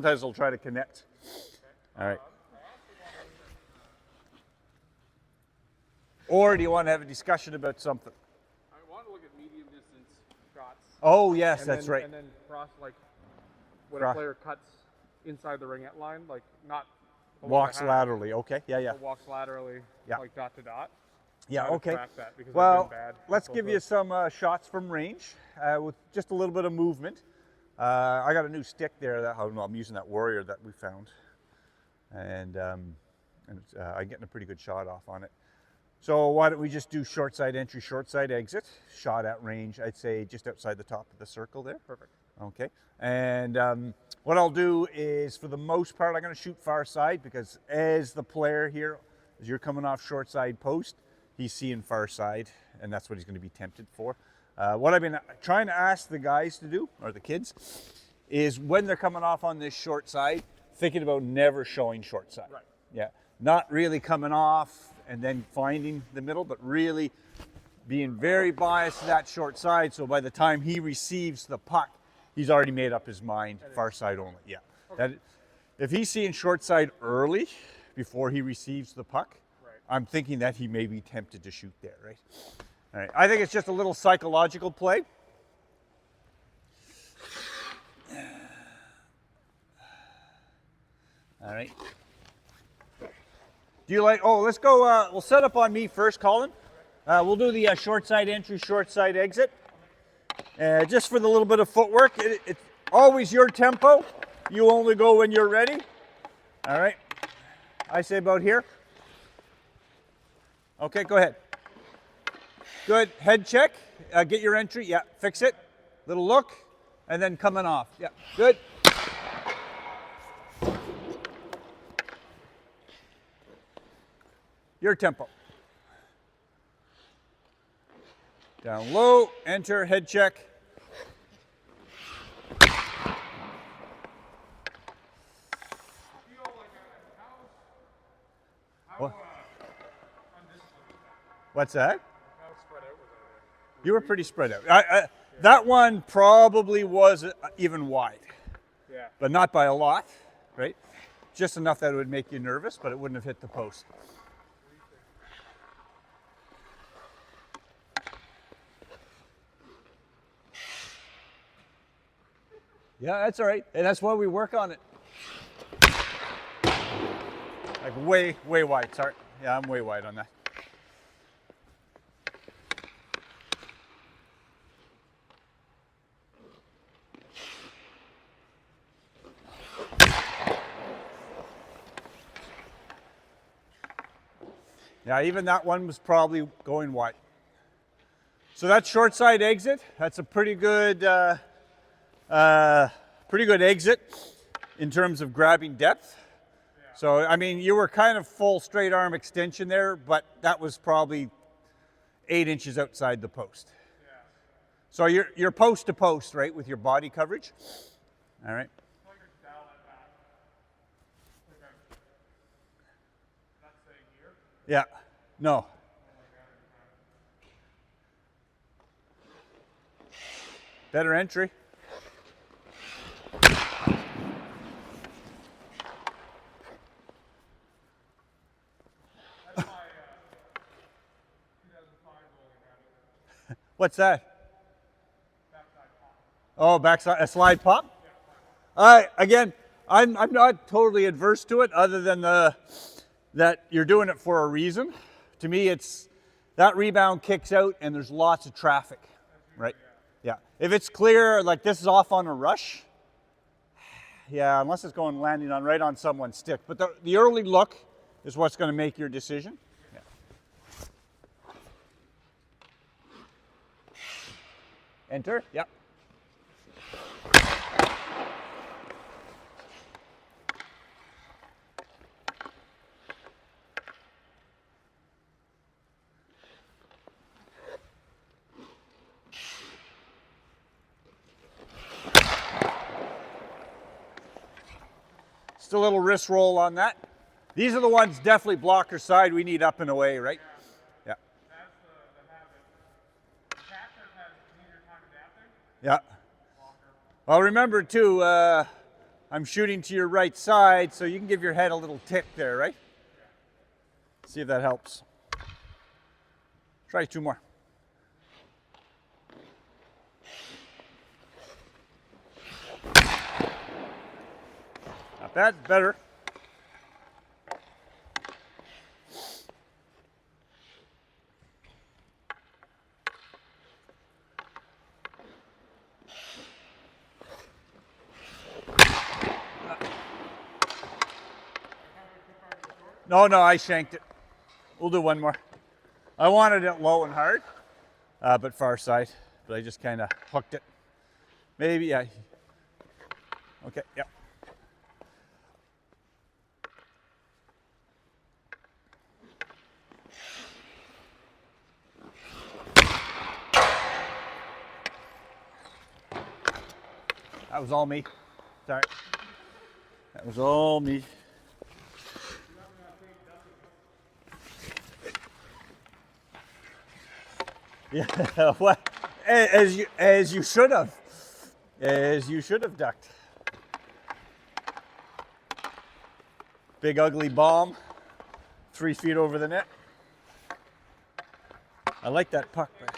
Sometimes they'll try to connect. All right. Or do you want to have a discussion about something? I want to look at medium distance shots. Oh, yes, that's right. And then cross, like, when a player cuts inside the ringette line, like, not walks laterally. Okay, yeah. Walks laterally, like dot to dot. Yeah, okay. That because well, let's give you some shots from range with just a little bit of movement. I got a new stick there that I'm using that Warrior that we found, and I'm getting a pretty good shot off on it. So why don't we just do short side entry, short side exit, shot at range, I'd say just outside the top of the circle there. Perfect. Okay, and what I'll do is, for the most part, I'm going to shoot far side, because as the player here, as you're coming off short side post, he's seeing far side, and that's what he's going to be tempted for. What I've been trying to ask the guys to do, or the kids, is when they're coming off on this short side, thinking about never showing short side. Right. Yeah, not really coming off and then finding the middle, but really being very biased to that short side, so by the time he receives the puck, he's already made up his mind, far side only. Yeah. Okay. That, if he's seeing short side early, before he receives the puck, I'm thinking that he may be tempted to shoot there, right? All right. I think it's just a little psychological play. All right. Do you like, let's go, we'll set up on me first, Colin. We'll do the short side entry, short side exit. Just for the little bit of footwork. It's always your tempo. You only go when you're ready. All right. I say about here. Okay, go ahead. Good. Head check. Get your entry. Yeah, fix it. Little look. And then coming off. Yeah, good. Your tempo. Down low, enter, head check. What? What's that? You were pretty spread out. That one probably was even wide, but not by a lot, right? Just enough that it would make you nervous, but it wouldn't have hit the post. Yeah, that's all right, and that's why we work on it. Like way wide, sorry. Yeah, I'm way wide on that. Yeah, even that one was probably going wide. So that's short side exit. That's a pretty good exit in terms of grabbing depth. So, I mean, you were kind of full straight arm extension there, but that was probably 8 inches outside the post. Yeah. So you're post to post, right, with your body coverage? All right. Yeah. No. Better entry. What's that? Oh, backside, a slide pop? Again, I'm not totally adverse to it, other than that you're doing it for a reason. To me, it's that rebound kicks out and there's lots of traffic, right? Yeah. If it's clear, like this is off on a rush, yeah, unless it's going landing on right on someone's stick. But the early look is what's going to make your decision. Yeah. Enter. Yep. Just a little wrist roll on that. These are the ones definitely blocker side we need up and away, right? Yeah. That's the habit. Catcher has easier time adapting. Yeah. Well, remember too, I'm shooting to your right side, so you can give your head a little tick there, right? See if that helps. Try 2 more. Not bad, better. No, I shanked it. We'll do one more. I wanted it low and hard, but far side. But I just kind of hooked it. Maybe, yeah. Okay, yeah. That was all me. Sorry. That was all me. Yeah, what? As you should have. As you should have ducked. Big ugly bomb, 3 feet over the net. I like that puck. But...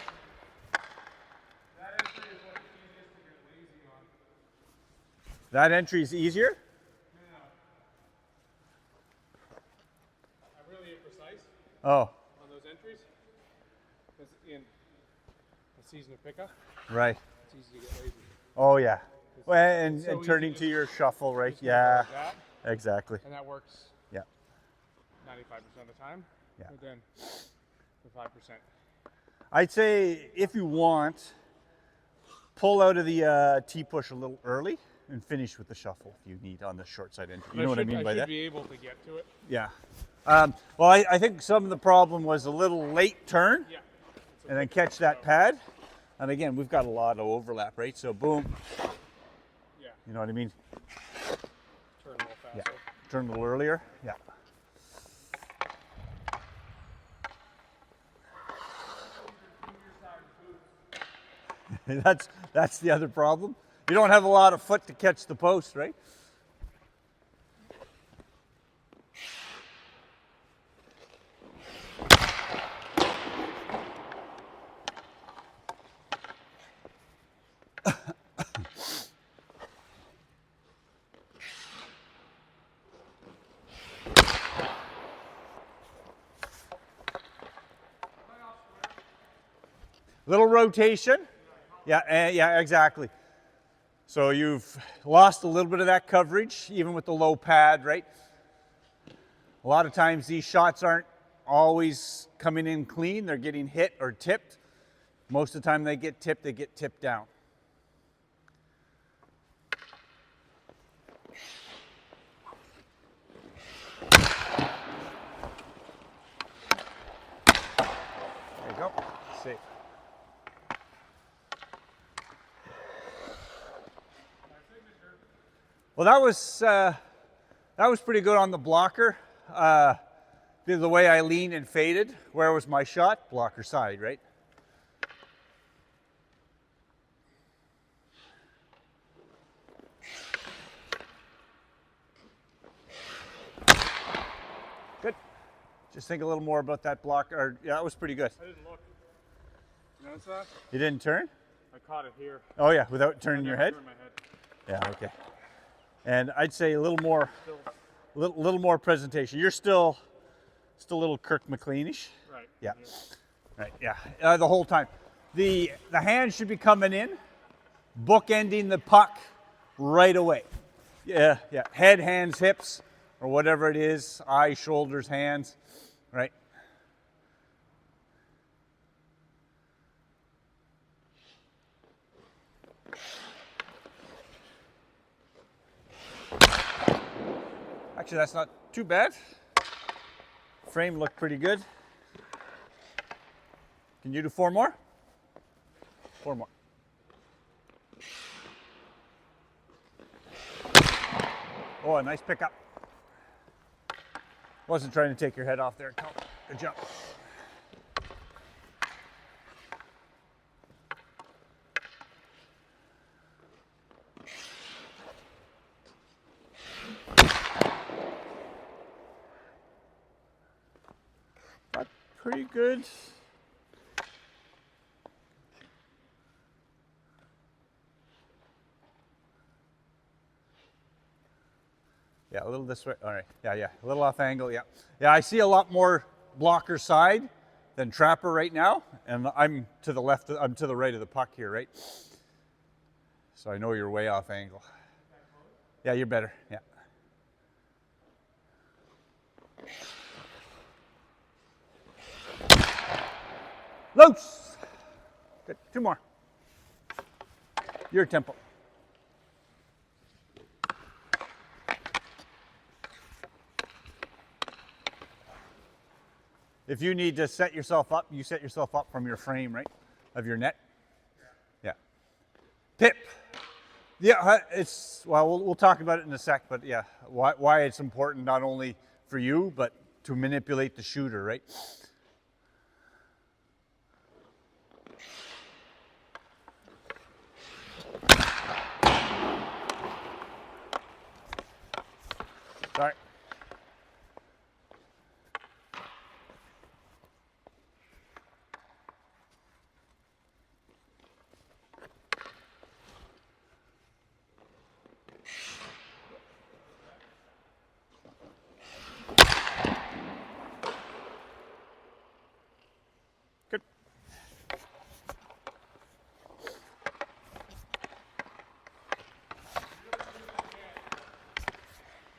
That entry is easier? No. I'm really imprecise. Oh. On those entries. Because in a season of pickup, Right. it's easy to get lazy. Oh yeah. Well, and so turning to your shuffle, right? Yeah. Like that, Exactly. and that works. Yeah. 95% of the time. Yeah. But then the 5%. I'd say if you want, pull out of the T-push a little early and finish with the shuffle if you need on the short side entry. You know what I mean by that? I should be able to get to it. Yeah. Well, I think some of the problem was a little late turn. Yeah. And then catch that pad. And again, we've got a lot of overlap, right? So boom. Yeah. You know what I mean? Turn a little faster. Yeah. Turn a little earlier. Yeah. That's the other problem. You don't have a lot of foot to catch the post, right? Little rotation. Yeah, yeah, exactly. So you've lost a little bit of that coverage, even with the low pad, right? A lot of times these shots aren't always coming in clean. They're getting hit or tipped. Most of the time they get tipped down. There you go. Safe. Well, that was pretty good on the blocker. The way I leaned and faded. Where was my shot? Blocker side, right? Good. Just think a little more about that blocker. Yeah, that was pretty good. I didn't look. You notice that? You didn't turn? I caught it here. Oh yeah, without turning your head? Turned my head. Yeah, okay. And I'd say a little more, little more presentation. You're still a little Kirk McLeanish. Right. Yeah. Right. Yeah. The whole time, the hand should be coming in, bookending the puck right away. Yeah. Yeah. Head, hands, hips, or whatever it is. Eyes, shoulders, hands. Right. Actually, that's not too bad. Frame looked pretty good. Can you do 4 more? 4 more. Oh, a nice pickup. Wasn't trying to take your head off there, Colin. Good job. pretty good. Yeah, a little this way. All right. Yeah, yeah. A little off angle. Yeah. Yeah, I see a lot more blocker side than trapper right now. And I'm to the left, I'm to the right of the puck here, right? So I know you're way off angle. Yeah, you're better. Yeah. Loose. Good. Two more. Your tempo. If you need to set yourself up, you set yourself up from your frame, right? Of your net. Yeah. Pip. Yeah, it's, well, we'll talk about it in a sec, but yeah, why it's important not only for you, but to manipulate the shooter, right? Sorry. Good.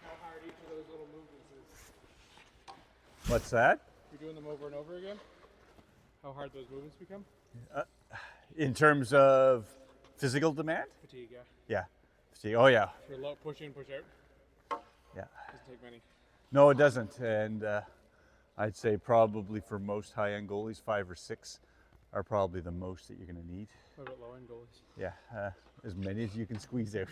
How hard each of those little movements is. What's that? You're doing them over and over again? How hard those movements become? In terms of physical demand? Fatigue, yeah. Yeah. See, oh yeah. For low, push in, push out. Yeah. Doesn't take many. No, it doesn't. And I'd say probably for most high-end goalies, 5 or 6 are probably the most that you're going to need. What about low-end goalies? Yeah, as many as you can squeeze out.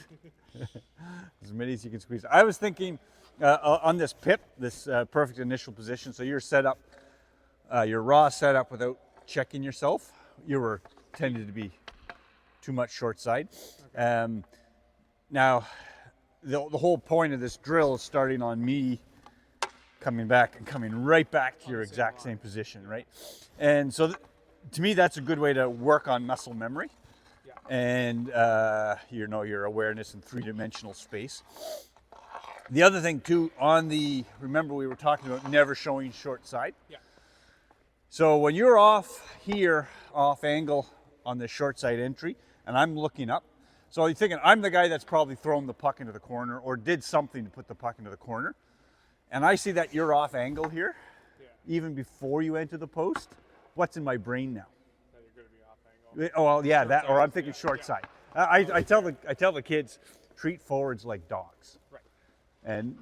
As many as you can squeeze. I was thinking on this pip, this perfect initial position. So you're set up, you're raw set up without checking yourself. You were tended to be too much short side. Okay. Now, the whole point of this drill is starting on me coming back and coming right back to your exact same position, right? And so to me, that's a good way to work on muscle memory. Yeah. And your awareness in 3-dimensional space. The other thing too, remember we were talking about never showing short side. Yeah. So when you're off here, off angle on the short side entry, and I'm looking up, so you're thinking I'm the guy that's probably thrown the puck into the corner or did something to put the puck into the corner, and I see that you're off angle here, even before you enter the post. What's in my brain now? That you're going to be off angle. Oh well, yeah, Short or I'm side, thinking yeah, short yeah. side. I tell the kids, treat forwards like dogs, Right. and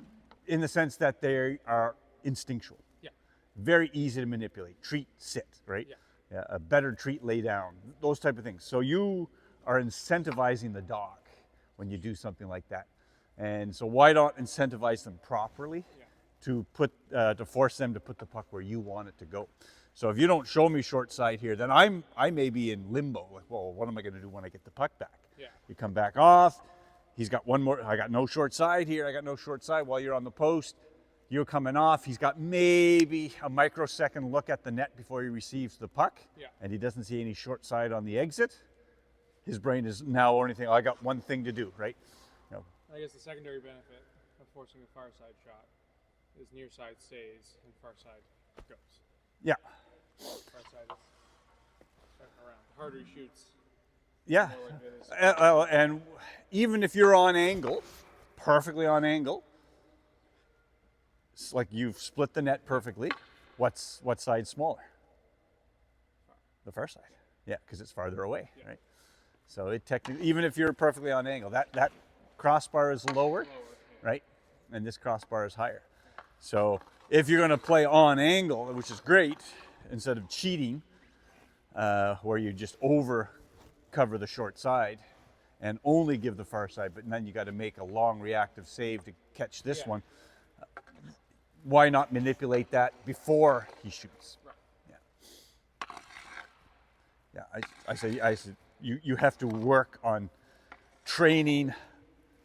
in the sense that they are instinctual. Yeah. Very easy to manipulate. Treat, sit, right? Yeah. A better treat, lay down. Those type of things. So you are incentivizing the dog when you do something like that, and so why not incentivize them properly to force them to put the puck where you want it to go. So if you don't show me short side here, then I may be in limbo. Like, well, what am I going to do when I get the puck back? Yeah. You come back off. He's got one more. I got no short side here. I got no short side while you're on the post. You're coming off. He's got maybe a microsecond look at the net before he receives the puck. Yeah. And he doesn't see any short side on the exit. His brain is now only thinking, oh, I got one thing to do, right? You know, I guess the secondary benefit of forcing a far side shot is near side stays and far side goes. yeah. Far side is starting around. The harder he shoots, Yeah. the more likely it is. And even if you're on angle, perfectly on angle, it's like you've split the net perfectly. What side's smaller? The far side. Yeah, because it's farther away, right? So it technically, even if you're perfectly on angle, that crossbar is lower, right? And this crossbar is higher. So if you're going to play on angle, which is great, instead of cheating, where you just over cover the short side and only give the far side, but then you got to make a long reactive save to catch this one. Why not manipulate that before he shoots? Right. Yeah. I say you have to work on training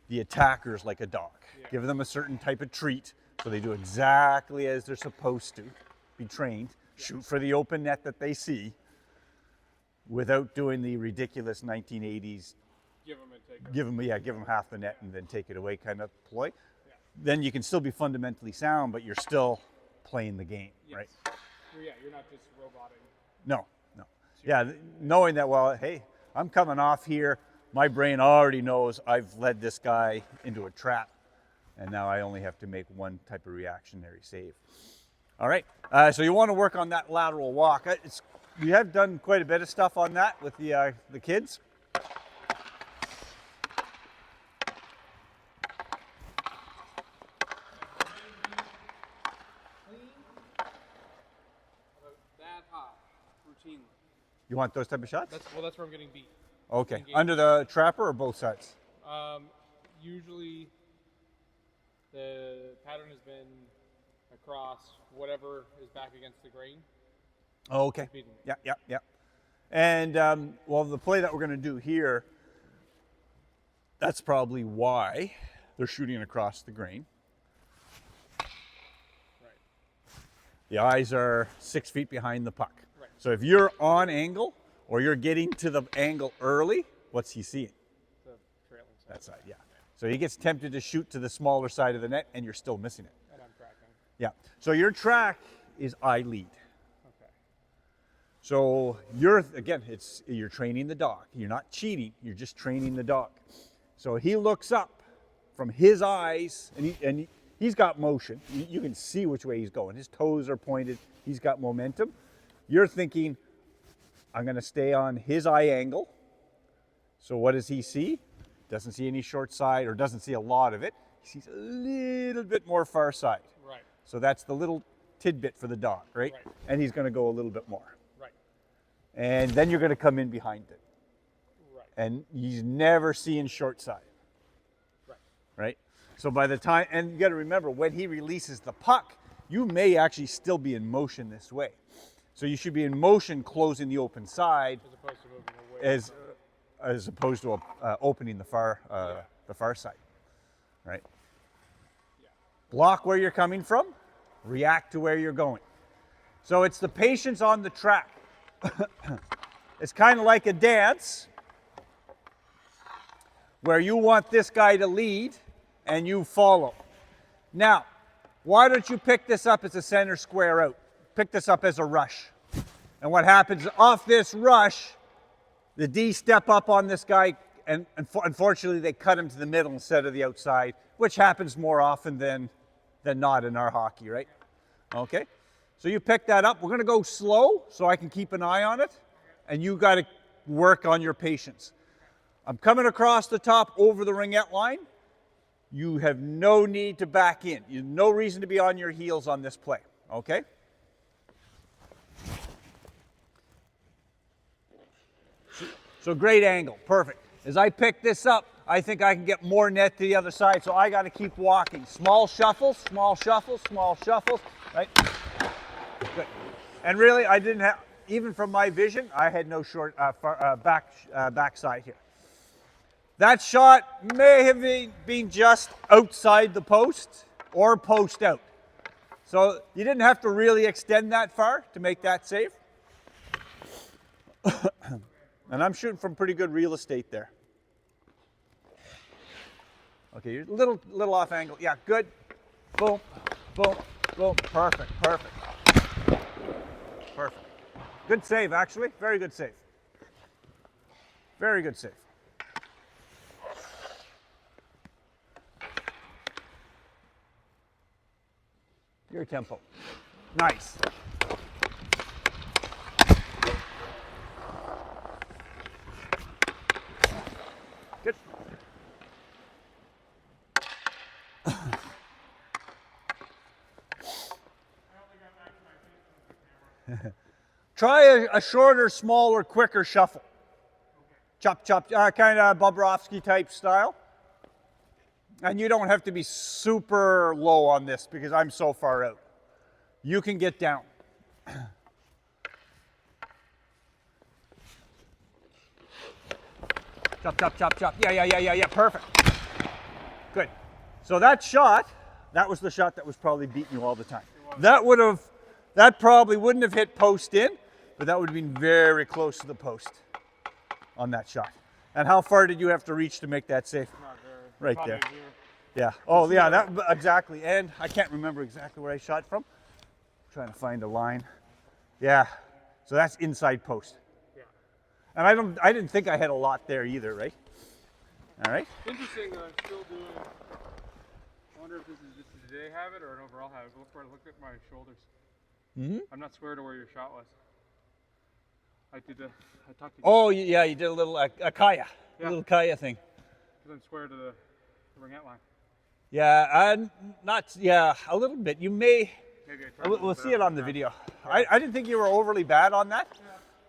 the attackers like a dog. Yeah. Give them a certain type of treat so they do exactly as they're supposed to be trained shoot for the open net that they see without doing the ridiculous 1980s Give them and take them. give them half the net and then take it away kind of ploy. Then you can still be fundamentally sound, but you're still playing the game, right? Well, yeah, you're not just roboting. No. Yeah, knowing that, well, hey, I'm coming off here. My brain already knows I've led this guy into a trap, and now I only have to make one type of reactionary save. All right, so you want to work on that lateral walk. We have done quite a bit of stuff on that with the kids. That high, routinely. You want those type of shots? That's where I'm getting beat. Okay, under the trapper or both sides? Usually the pattern has been across whatever is back against the grain. Oh, okay. Yeah. And well, the play that we're going to do here, that's probably why they're shooting across the grain. Right. The eyes are 6 feet behind the puck. Right. So if you're on angle or you're getting to the angle early, what's he seeing? The trailing side. That side, yeah. So he gets tempted to shoot to the smaller side of the net, and you're still missing it. And I'm tracking. Yeah. So your track is eye lead. Okay. So you're training the dog. You're not cheating. You're just training the dog. So he looks up from his eyes, and he's got motion. You can see which way he's going. His toes are pointed. He's got momentum. You're thinking, I'm going to stay on his eye angle. So what does he see? Doesn't see any short side, or doesn't see a lot of it. He sees a little bit more far side. Right. So that's the little tidbit for the dog, right? And he's going to go a little bit more. Right. And then you're going to come in behind it. Right. And he's never seeing short side. Right? So by the time, and you got to remember, when he releases the puck, you may actually still be in motion this way. So you should be in motion closing the open side As opposed to moving away. as opposed to opening the far side, right? Yeah. Block where you're coming from, react to where you're going. So it's the patience on the track. It's kind of like a dance where you want this guy to lead and you follow. Now, why don't you pick this up as a center square out? Pick this up as a rush. And what happens off this rush, the D step up on this guy, and unfortunately they cut him to the middle instead of the outside, which happens more often than not in our hockey, right? Okay, so you pick that up. We're going to go slow so I can keep an eye on it, and you got to work on your patience. I'm coming across the top over the ringette line. You have no need to back in. You have no reason to be on your heels on this play, okay? So great angle, perfect. As I pick this up, I think I can get more net to the other side, so I got to keep walking. Small shuffles, right? Good. And really, I didn't have, even from my vision, I had no short backside here. That shot may have been just outside the post or post out. So you didn't have to really extend that far to make that save. And I'm shooting from pretty good real estate there. Okay, you're a little off angle. Yeah, good. Boom, boom, boom. Perfect. Good save, actually. Very good save. Very good save. Your tempo. Nice. Good. Try a shorter, smaller, quicker shuffle. Chop, kind of Bobrovsky type style. And you don't have to be super low on this because I'm so far out. You can get down. Chop. Yeah. Perfect. Good. So that shot, that was the shot that was probably beating you all the time. That would have That probably wouldn't have hit post in, but that would have been very close to the post on that shot. And how far did you have to reach to make that safe? Not very. Right Probably there. here. Yeah. Oh, yeah, that exactly. And I can't remember exactly where I shot from. I'm trying to find a line. Yeah. So that's inside post. Yeah. And I didn't think I had a lot there either, right? All right. Interesting. I'm still doing. I wonder if this is just a today habit or an overall habit. But before I look at my shoulders, I'm not square to where your shot was. I talked to you. Oh, yeah, you did a little a kaya, Yeah. a little kaya thing. Because I'm square to the ringette line. Yeah, a little bit. You may. Maybe I turned a little We'll bit see it up on the and video. down. I didn't think you were overly bad on that.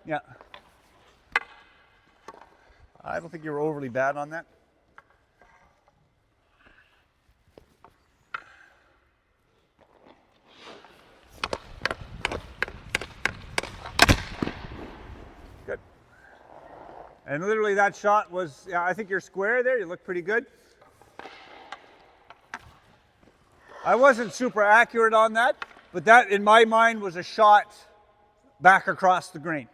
Yeah. I don't think you were overly bad on that. Good. And literally that shot was, yeah, I think you're square there. You look pretty good. I wasn't super accurate on that, but that in my mind was a shot back across the green.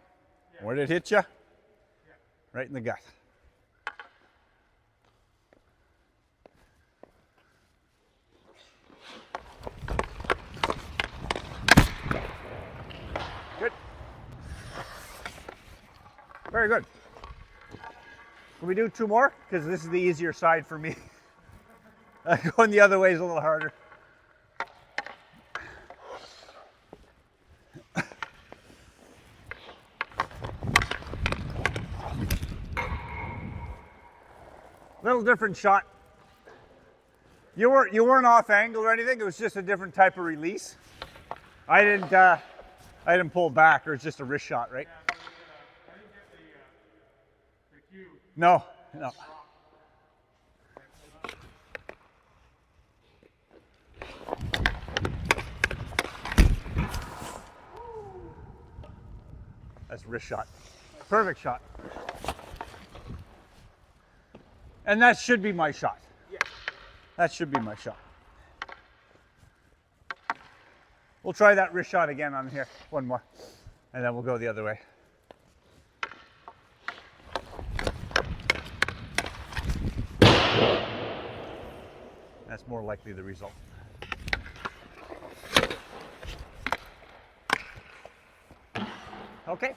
Yeah. Where did it hit you? Yeah. Right in the gut. Good. Very good. Can we do two more? Because this is the easier side for me. Going the other way is a little harder. Little different shot. You weren't off angle or anything. It was just a different type of release. I didn't pull back, or it's just a wrist shot, right? Yeah, so I didn't get the cue. No. That's a wrist shot. Perfect shot. And that should be my shot. Yeah. That should be my shot. We'll try that wrist shot again on here. One more. And then we'll go the other way. That's more likely the result. Okay.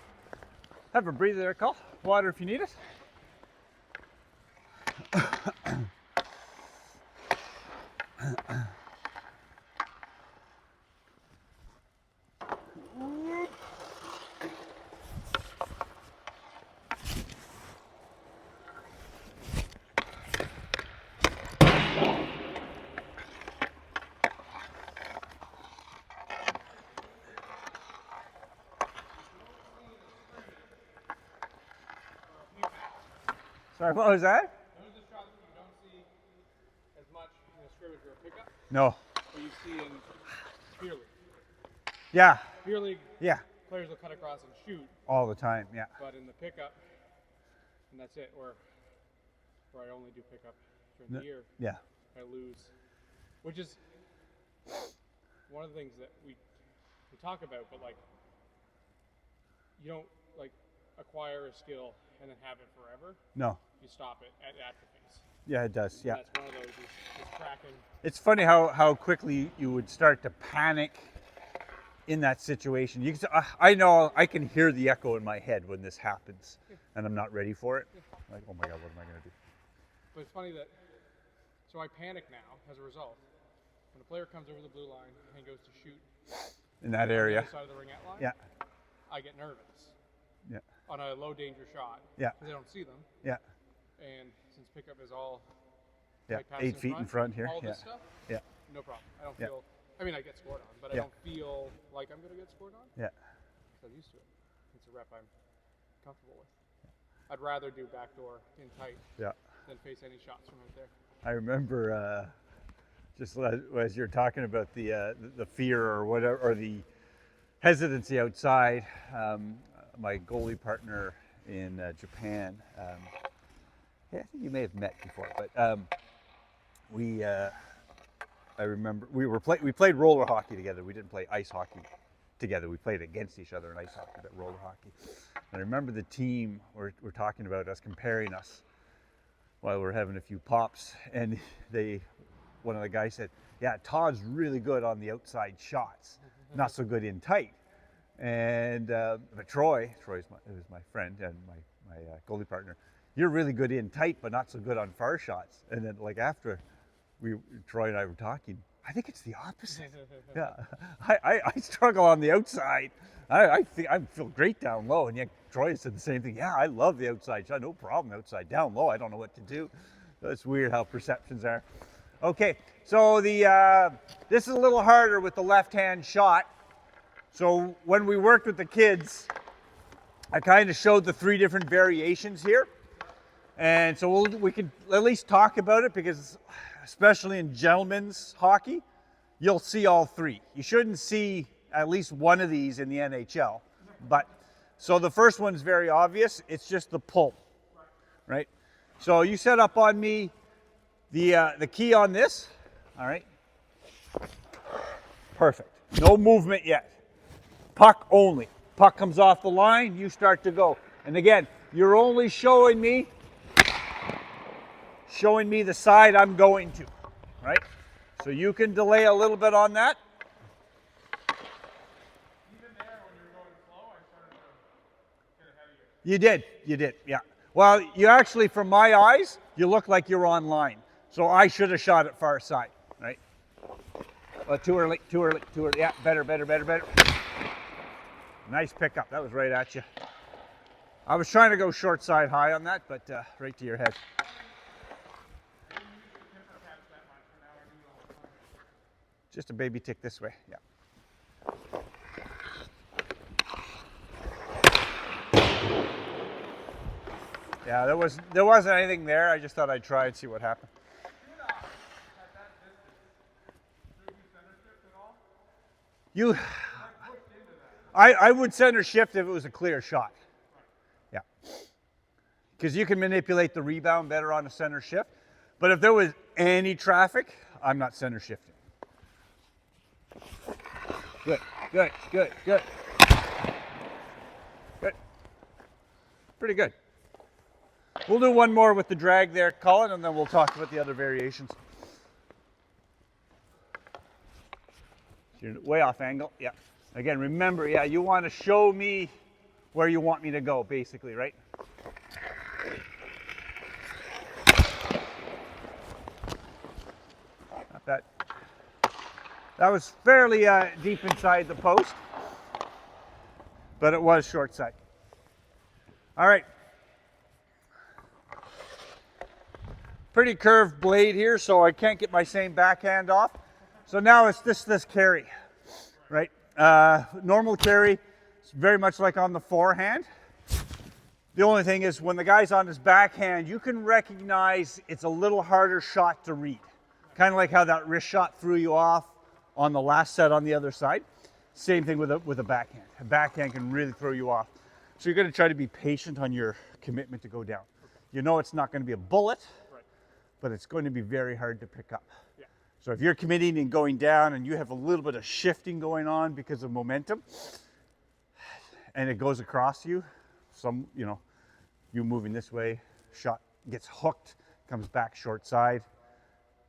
Have a breather there, Cole. Water if you need it. Sorry, what was that? Those are the shots that you don't see as much in a scrimmage or a pickup, No. but you see in beer league. Yeah. Beer league, Yeah. players will cut across and shoot, All the time. Yeah. but in the pickup, and that's it, where I only do pickup during the year, Yeah. I lose, which is one of the things that we talk about, but like, you don't like acquire a skill and then have it forever. No. You stop it at atrophies. Yeah, it does. Yeah. That's one of those is cracking. It's funny how quickly you would start to panic in that situation. You can, I know I can hear the echo in my head when this happens, and I'm not ready for it. Like, oh my God, what am I going to do? But it's funny that, so I panic now as a result. When a player comes over the blue line and goes to shoot In that on the area. other side of the ringette line, Yeah. I get nervous Yeah. on a low danger shot. Yeah. Because I don't see them. Yeah. And since pickup is all Yeah. tight pass 8 feet in front here. all Yeah. this stuff, Yeah. no problem. I don't Yeah. feel, I mean, I get scored on, but I Yeah. don't feel like I'm going to get scored on. Yeah. Because I'm used to it. It's a rep I'm comfortable with. I'd rather do backdoor in tight Yeah. than face any shots from right there. I remember just as you're talking about the fear or whatever, or the hesitancy outside. My goalie partner in Japan. Yeah, I think you may have met before, but I remember we played roller hockey together. We didn't play ice hockey together. We played against each other in ice hockey, but roller hockey. And I remember the team we're talking about us, comparing us while we're having a few pops. And one of the guys said, yeah, Todd's really good on the outside shots, not so good in tight. And but Troy's my friend and my goalie partner. You're really good in tight, but not so good on far shots. And then like after Troy and I were talking, I think it's the opposite. Yeah, I struggle on the outside. I feel great down low, and yet Troy said the same thing. Yeah, I love the outside shot, no problem outside. Down low, I don't know what to do. It's weird how perceptions are. Okay, so this is a little harder with the left-hand shot. So when we worked with the kids, I kind of showed the 3 different variations here. And so we can at least talk about it, because especially in gentlemen's hockey, you'll see all 3. You shouldn't see at least one of these in the NHL. But so the first one's very obvious. It's just the pull, right? So you set up on me the key on this, all right? Perfect. No movement yet. Puck only. Puck comes off the line, you start to go. And again, you're only showing me the side I'm going to, right? So you can delay a little bit on that. Even there, when you were going slow, I started to get ahead of you. You did, yeah. Well, you actually, from my eyes, you look like you're on line. So I should have shot it far side, right? Well, too early. Yeah, better. Nice pickup, that was right at you. I was trying to go short side high on that, but right to your head. Just a baby tick this way, yeah. Yeah, there wasn't anything there. I just thought I'd try and see what happened. I would center shift if it was a clear shot. Yeah. Because you can manipulate the rebound better on a center shift. But if there was any traffic, I'm not center shifting. Good. Pretty good. We'll do one more with the drag there, Colin, and then we'll talk about the other variations. You're way off angle, yeah. Again, remember, yeah, you want to show me where you want me to go, basically, right? Not bad. That was fairly deep inside the post, but it was short side. All right. Pretty curved blade here, so I can't get my same backhand off. So now it's this carry, right? Normal carry, it's very much like on the forehand. The only thing is when the guy's on his backhand, you can recognize it's a little harder shot to read. Kind of like how that wrist shot threw you off on the last set on the other side. Same thing with a backhand. A backhand can really throw you off. So you're going to try to be patient on your commitment to go down. You know it's not going to be a bullet, but it's going to be very hard to pick up. Yeah. So if you're committing and going down and you have a little bit of shifting going on because of momentum, and it goes across you, you moving this way, shot gets hooked, comes back short side,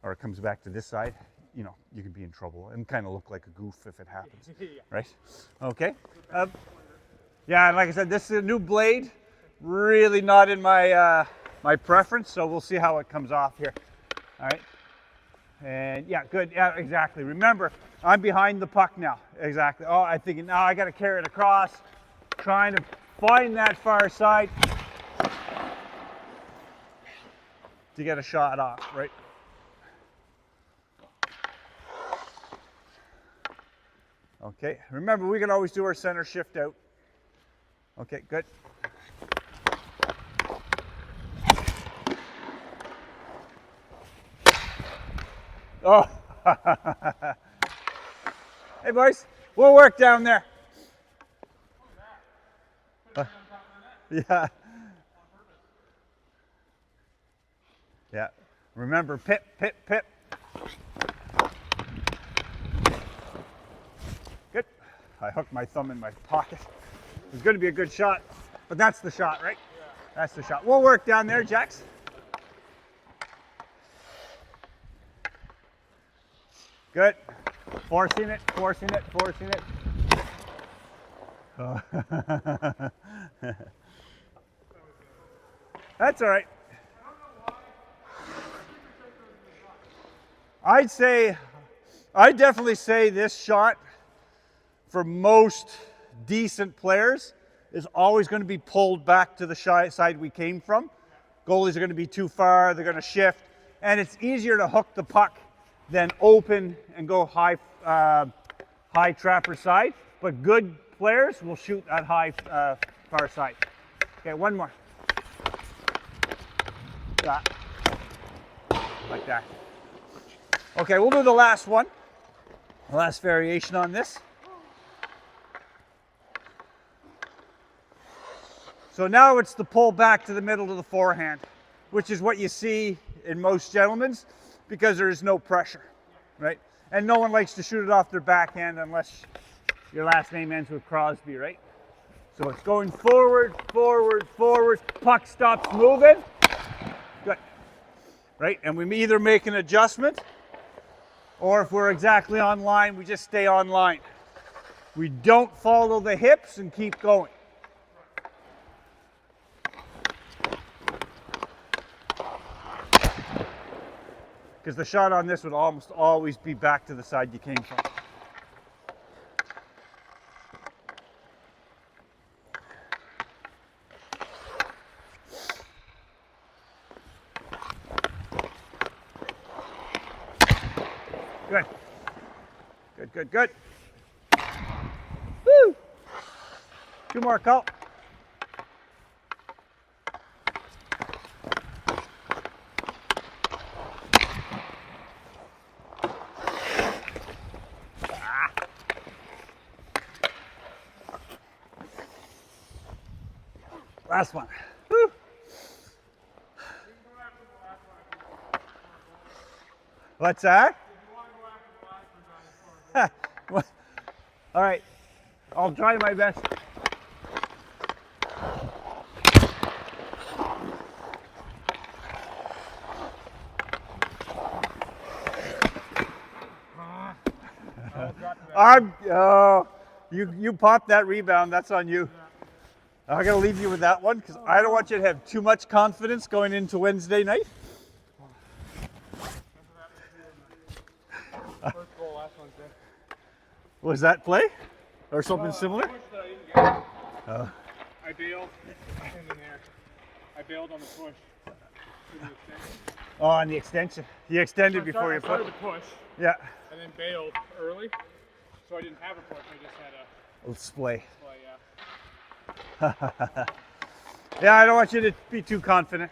or it comes back to this side, you could be in trouble and kind of look like a goof if it happens, Yeah. right? Okay. Yeah, and like I said, this is a new blade, really not in my my preference, so we'll see how it comes off here. All right. And yeah, good. Yeah, exactly. Remember, I'm behind the puck now. Exactly. Oh, I'm thinking now I got to carry it across, trying to find that far side to get a shot off, right? Okay. Remember, we can always do our center shift out. Okay, good. Oh, hey boys, we'll work down there. Yeah. Yeah. Remember, pip. Good. I hooked my thumb in my pocket. It was going to be a good shot, but that's the shot, right? Yeah. That's the shot. We'll work down there, Jax. Good. Forcing it, forcing it, forcing it. Oh. That's all right. I'd definitely say this shot for most decent players is always going to be pulled back to the side we came from. Goalies are going to be too far, they're going to shift, and it's easier to hook the puck than open and go high trapper side, but good players will shoot at high far side. Okay, one more. That. Like that. Okay, we'll do the last one. The last variation on this. So now it's the pull back to the middle of the forehand, which is what you see in most gentlemen's because there is no pressure, right? And no one likes to shoot it off their backhand unless your last name ends with Crosby, right? So it's going forward, forward, forward. Puck stops moving. Good. Right? And we either make an adjustment or if we're exactly on line, we just stay on line. We don't follow the hips and keep going. Because the shot on this would almost always be back to the side you came from. Good. Good, good, good. Woo! Two more, Cole. Last one. Woo. What's that? All right, I'll try my best. You popped that rebound. That's on you. I'm gonna leave you with that one because I don't want you to have too much confidence going into Wednesday night. First goal last Wednesday. Was that play or something similar? I bailed in there. I bailed on the push. Oh, on the extension. You extended before you I started put. the push. Yeah. And then bailed early, so I didn't have a push. I just had a Display. yeah. Yeah, I don't want you to be too confident.